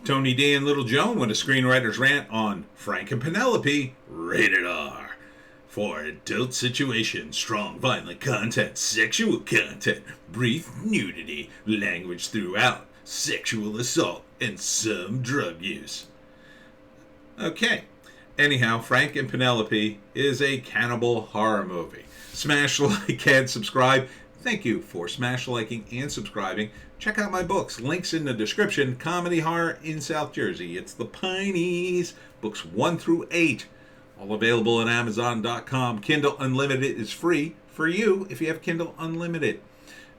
Tony D and Little Joan with a screenwriter's rant on Frank and Penelope, rated R. For adult situations, strong violent content, sexual content, brief nudity, language throughout, sexual assault, and some drug use. Okay. Anyhow, Frank and Penelope is a cannibal horror movie. Smash like and subscribe. Thank you for smash liking and subscribing. Check out my books. Links in the description. Comedy Horror in South Jersey. It's the Pineys. Books 1 through 8. All available at Amazon.com. Kindle Unlimited is free for you if you have Kindle Unlimited.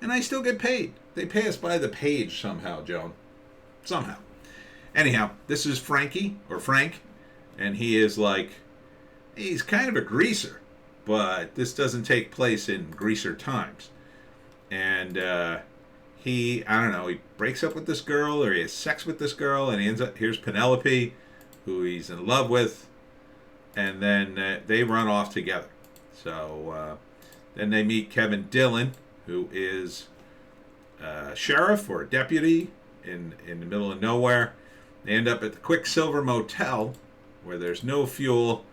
And I still get paid. They pay us by the page somehow, Joan. Somehow. Anyhow, this is Frankie, or Frank. And he is he's kind of a greaser. But this doesn't take place in greaser times. And he breaks up with this girl, or he has sex with this girl, and he ends up, here's Penelope, who he's in love with, and then they run off together. So then they meet Kevin Dillon, who is a sheriff or a deputy in the middle of nowhere. They end up at the Quicksilver Motel, where there's no fuel,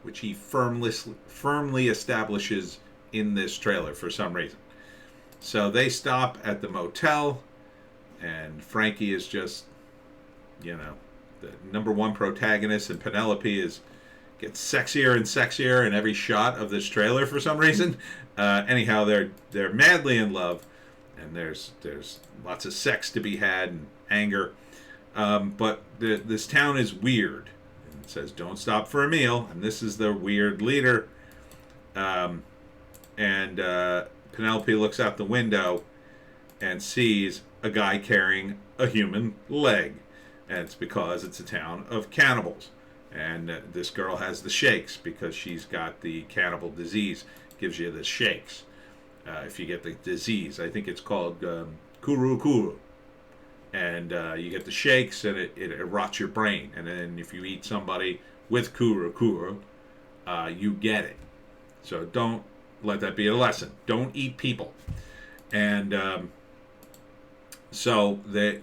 which he firmly establishes in this trailer for some reason. So they stop at the motel, and Frankie is just, the number one protagonist, and Penelope gets sexier and sexier in every shot of this trailer for some reason. Anyhow, they're madly in love, and there's lots of sex to be had and anger. But this town is weird. It says, "Don't stop for a meal," and this is the weird leader. Penelope looks out the window and sees a guy carrying a human leg. And it's because it's a town of cannibals. And this girl has the shakes because she's got the cannibal disease. Gives you the shakes if you get the disease. I think it's called kuru. And you get the shakes, and it rots your brain. And then if you eat somebody with kuru, you get it. So don't let that be a lesson. Don't eat people. And so they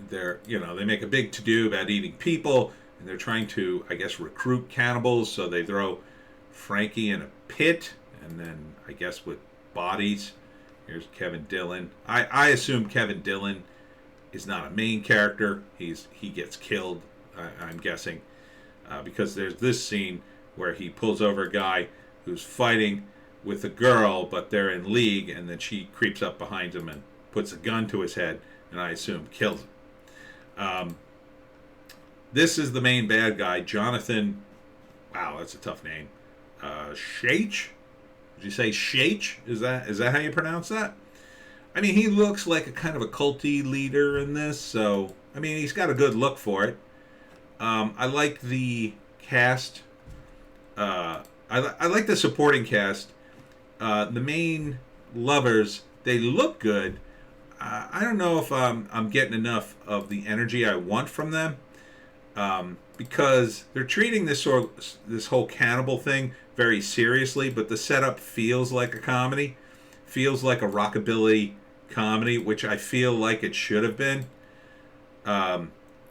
make a big to-do about eating people, and they're trying to, I guess, recruit cannibals. So they throw Frankie in a pit, and then I guess with bodies. Here's Kevin Dillon. I assume Kevin Dillon is not a main character. He gets killed, I'm guessing, because there's this scene where he pulls over a guy who's fighting with a girl, but they're in league, and then she creeps up behind him and puts a gun to his head, and I assume kills him. This is the main bad guy, Jonathan. Wow, that's a tough name. Shaich? Did you say Shaich? Is that how you pronounce that? I mean, he looks like a kind of a culty leader in this, so I mean, he's got a good look for it. I like the cast. I like the supporting cast. The main lovers, they look good. I don't know if I'm getting enough of the energy I want from them, because they're treating this whole cannibal thing very seriously, but the setup feels like a comedy, feels like a rockabilly comedy, which I feel like it should have been,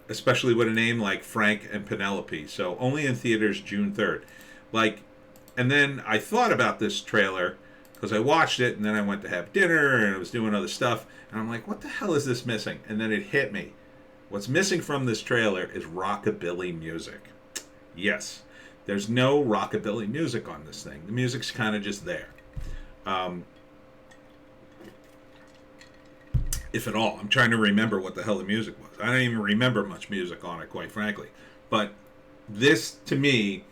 especially with a name like Frank and Penelope. So only in theaters June 3rd. And then I thought about this trailer because I watched it, and then I went to have dinner, and I was doing other stuff, and I'm like, what the hell is this missing? And then it hit me. What's missing from this trailer is rockabilly music. Yes, there's no rockabilly music on this thing. The music's kind of just there. If at all. I'm trying to remember what the hell the music was. I don't even remember much music on it, quite frankly. But this, to me,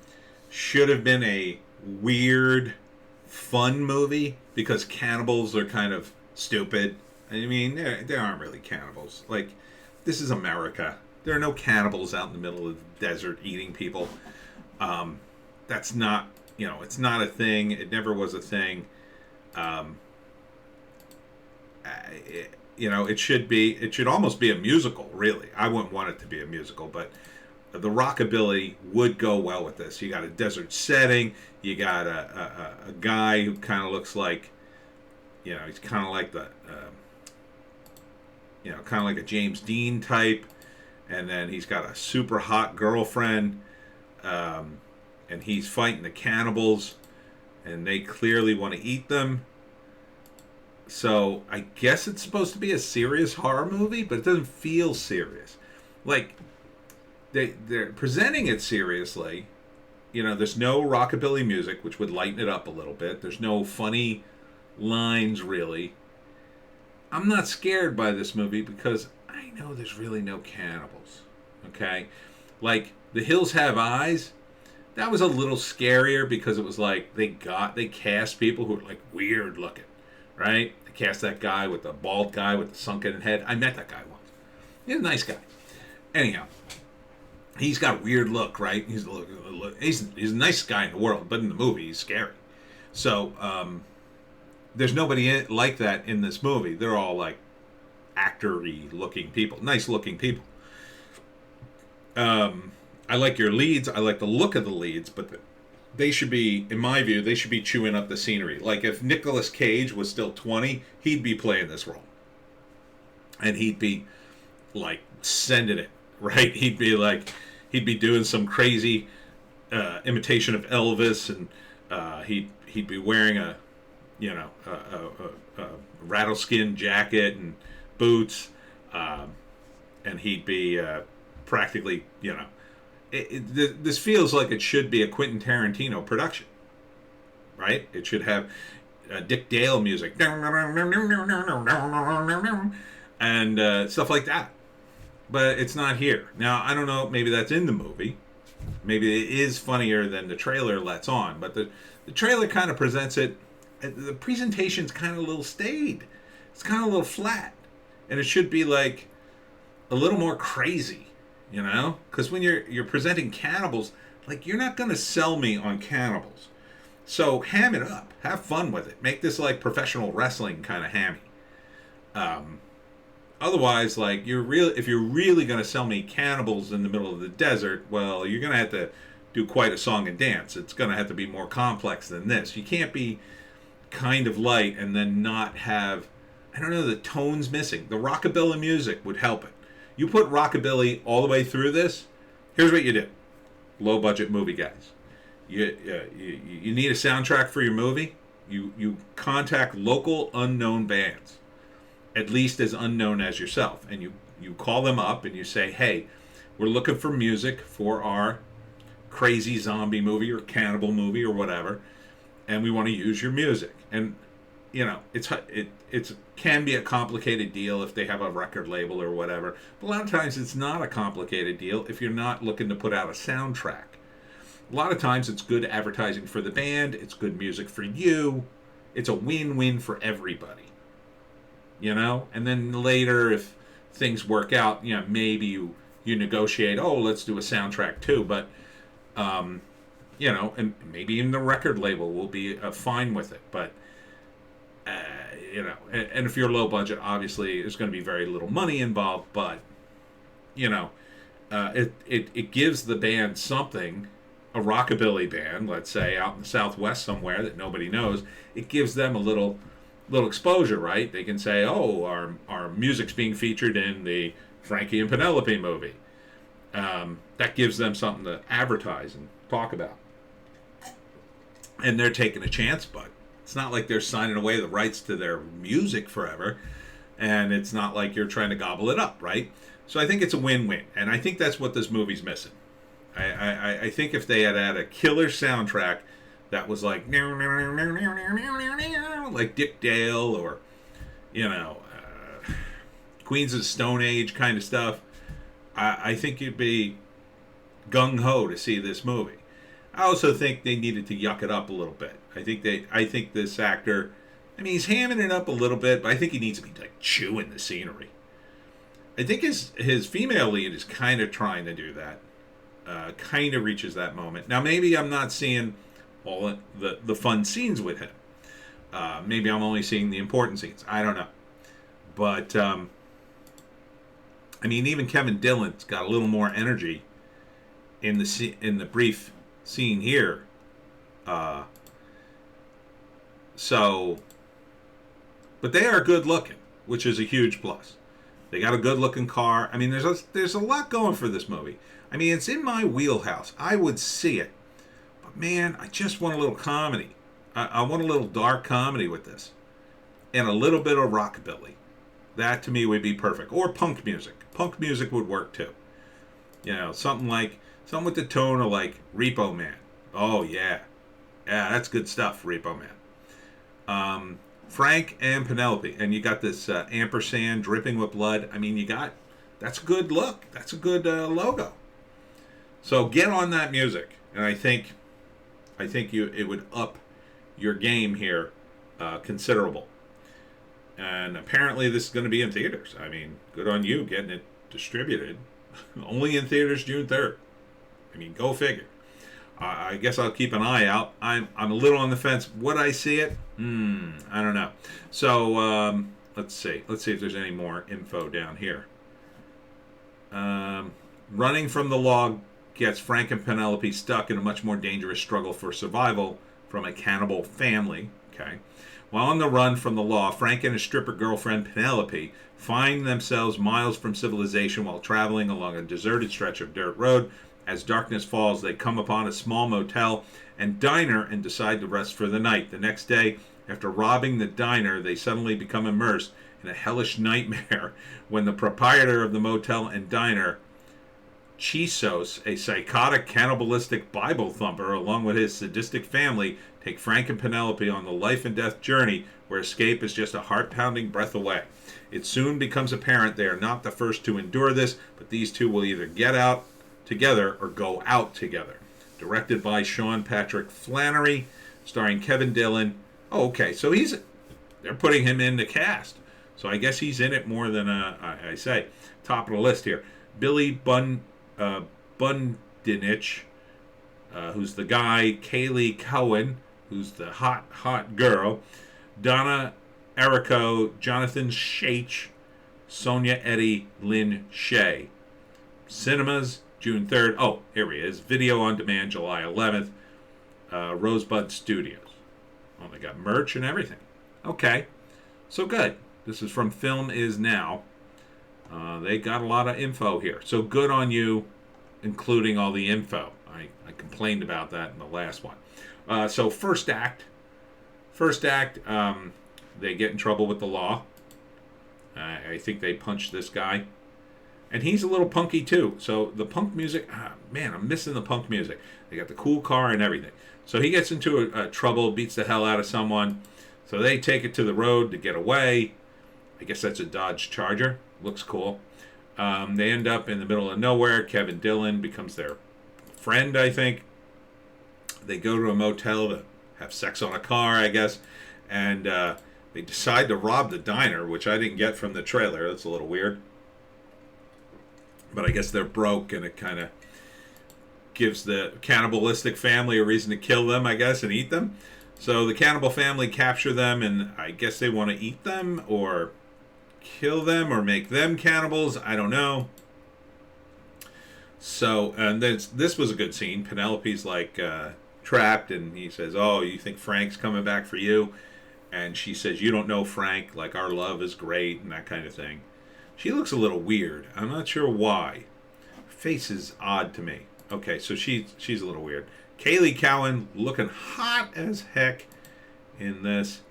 should have been a weird, fun movie, because cannibals are kind of stupid. I mean, they aren't really cannibals. This is America. There are no cannibals out in the middle of the desert eating people. That's not, it's not a thing. It never was a thing. It should almost be a musical, really. I wouldn't want it to be a musical, but the rockabilly would go well with this. You got a desert setting. You got a guy who kind of looks like, he's kind of like kind of like a James Dean type, and then he's got a super hot girlfriend, and he's fighting the cannibals, and they clearly want to eat them. So I guess it's supposed to be a serious horror movie, but it doesn't feel serious. Like, they're presenting it seriously. You know, there's no rockabilly music, which would lighten it up a little bit. There's no funny lines, really. I'm not scared by this movie because I know there's really no cannibals. Okay? Like, The Hills Have Eyes, that was a little scarier because it was like they cast people who were like weird looking, right? They cast that guy with the bald guy with the sunken head. I met that guy once. He's a nice guy. Anyhow, he's got a weird look, right? He's a nice guy in the world, but in the movie, he's scary. So, there's nobody like that in this movie. They're all like actor-y looking people, nice looking people. I like your leads. I like the look of the leads, but they should be, in my view, they should be chewing up the scenery. Like if Nicolas Cage was still 20, he'd be playing this role, and he'd be like sending it, right? He'd be doing some crazy imitation of Elvis, and he'd be wearing a rattleskin jacket and boots, and he'd be practically, this feels like it should be a Quentin Tarantino production, right? It should have Dick Dale music and stuff like that. But it's not here. Now, I don't know, maybe that's in the movie. Maybe it is funnier than the trailer lets on. But the trailer kind of presents it, the presentation's kind of a little staid. It's kind of a little flat. And it should be like a little more crazy, Because when you're presenting cannibals, like you're not going to sell me on cannibals. So ham it up. Have fun with it. Make this like professional wrestling kind of hammy. Otherwise, like if you're really going to sell me cannibals in the middle of the desert, well, you're going to have to do quite a song and dance. It's going to have to be more complex than this. You can't be kind of light and then not have, I don't know, the tone's missing. The rockabilly music would help it. You put rockabilly all the way through this, here's what you do. Low budget movie guys. You need a soundtrack for your movie. You contact local unknown bands, at least as unknown as yourself, and you call them up and you say, hey, we're looking for music for our crazy zombie movie or cannibal movie or whatever, and we want to use your music. And it's can be a complicated deal if they have a record label or whatever, but a lot of times it's not a complicated deal if you're not looking to put out a soundtrack. A lot of times it's good advertising for the band, it's good music for you, it's a win-win for everybody. And then later, if things work out, maybe you negotiate, oh, let's do a soundtrack too, but and maybe even the record label will be fine with it, but and if you're low budget, obviously there's going to be very little money involved, but it gives the band something, a rockabilly band, let's say out in the Southwest somewhere that nobody knows, it gives them a little exposure, right? They can say, oh, our music's being featured in the Frankie and Penelope movie. That gives them something to advertise and talk about. And they're taking a chance, but it's not like they're signing away the rights to their music forever, and it's not like you're trying to gobble it up, right? So I think it's a win-win, and I think that's what this movie's missing. I think if they had a killer soundtrack that was like Dick Dale or Queens of the Stone Age kind of stuff, I think you'd be gung-ho to see this movie. I also think they needed to yuck it up a little bit. I think this actor, he's hamming it up a little bit, but I think he needs to be like chewing the scenery. I think his female lead is kind of trying to do that. Kind of reaches that moment. Now maybe I'm not seeing all the fun scenes with him. Maybe I'm only seeing the important scenes. I don't know. But even Kevin Dillon's got a little more energy in the brief scene here. But they are good looking, which is a huge plus. They got a good-looking car. I mean, there's a lot going for this movie. I mean, it's in my wheelhouse. I would see it. But, man, I just want a little comedy. I want a little dark comedy with this. And a little bit of rockabilly. That, to me, would be perfect. Or punk music. Punk music would work, too. You know, something with the tone of, like, Repo Man. Oh, yeah. Yeah, that's good stuff, Repo Man. Frank and Penelope, and you got this ampersand dripping with blood. I mean, that's a good look. That's a good logo. So get on that music, and I think it would up your game here considerable. And apparently this is going to be in theaters. I mean, good on you getting it distributed. Only in theaters June 3rd. I mean, go figure. I guess I'll keep an eye out. I'm a little on the fence. Would I see it? I don't know. So let's see. Let's see if there's any more info down here. Running from the law gets Frank and Penelope stuck in a much more dangerous struggle for survival from a cannibal family. Okay. While on the run from the law, Frank and his stripper girlfriend Penelope find themselves miles from civilization while traveling along a deserted stretch of dirt road. As darkness falls, they come upon a small motel and diner and decide to rest for the night. The next day, after robbing the diner, they suddenly become immersed in a hellish nightmare when the proprietor of the motel and diner, Chisos, a psychotic, cannibalistic Bible thumper, along with his sadistic family, take Frank and Penelope on the life and death journey where escape is just a heart-pounding breath away. It soon becomes apparent they are not the first to endure this, but these two will either get out together or go out together. Directed by Sean Patrick Flannery, starring Kevin Dillon. Oh, okay, so they're putting him in the cast. So I guess he's in it more than I say. Top of the list here. Billy Bundinich, who's the guy. Kaylee Cohen, who's the hot girl. Donna Erico, Jonathan Shaich, Sonia Eddy, Lynn Shay. Cinemas, June 3rd. Oh, here he is. Video on demand, July 11th. Rosebud Studios. Oh, they got merch and everything. Okay. So good. This is from Film Is Now. They got a lot of info here. So good on you, including all the info. I complained about that in the last one. So first act. They get in trouble with the law. I think they punched this guy. And he's a little punky too. So the punk music, man, I'm missing the punk music. They got the cool car and everything. So he gets into a trouble, beats the hell out of someone. So they take it to the road to get away. I guess that's a Dodge Charger. Looks cool. They end up in the middle of nowhere. Kevin Dillon becomes their friend, I think. They go to a motel to have sex on a car, I guess. And they decide to rob the diner, which I didn't get from the trailer. That's a little weird. But I guess they're broke, and it kind of gives the cannibalistic family a reason to kill them, I guess, and eat them. So the cannibal family capture them, and I guess they want to eat them or kill them or make them cannibals. I don't know. So, and this was a good scene. Penelope's like trapped, and he says, "Oh, you think Frank's coming back for you?" And she says, "You don't know Frank. Like, our love is great," and that kind of thing. She looks a little weird. I'm not sure why. Her face is odd to me. Okay, so she's a little weird. Kaylee Cowan looking hot as heck in this.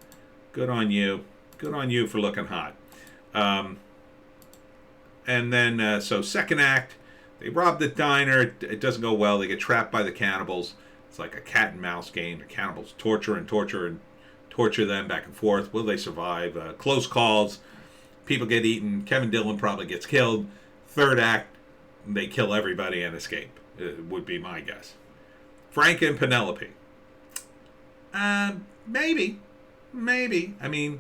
Good on you. Good on you for looking hot. And then, so second act, they rob the diner. It doesn't go well. They get trapped by the cannibals. It's like a cat and mouse game. The cannibals torture them back and forth. Will they survive? Close calls. People get eaten. Kevin Dillon probably gets killed. Third act, they kill everybody and escape. Would be my guess. Frank and Penelope. Maybe. I mean,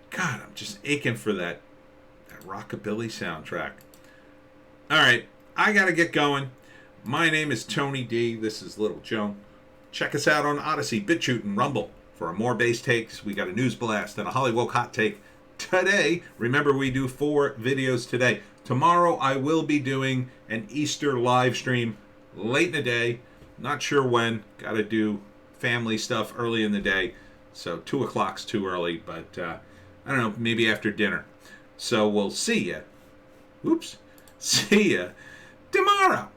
God, I'm just aching for that rockabilly soundtrack. All right, I gotta get going. My name is Tony D. This is Little Joe. Check us out on Odysee, Bitchute, and Rumble for more bass takes. We got a news blast and a Hollywoke hot take today. Remember, we do 4 videos today. Tomorrow I will be doing an Easter live stream late in the day. Not sure when. Got to do family stuff early in the day. So 2 o'clock's too early, but I don't know, maybe after dinner. So we'll see ya. See ya tomorrow.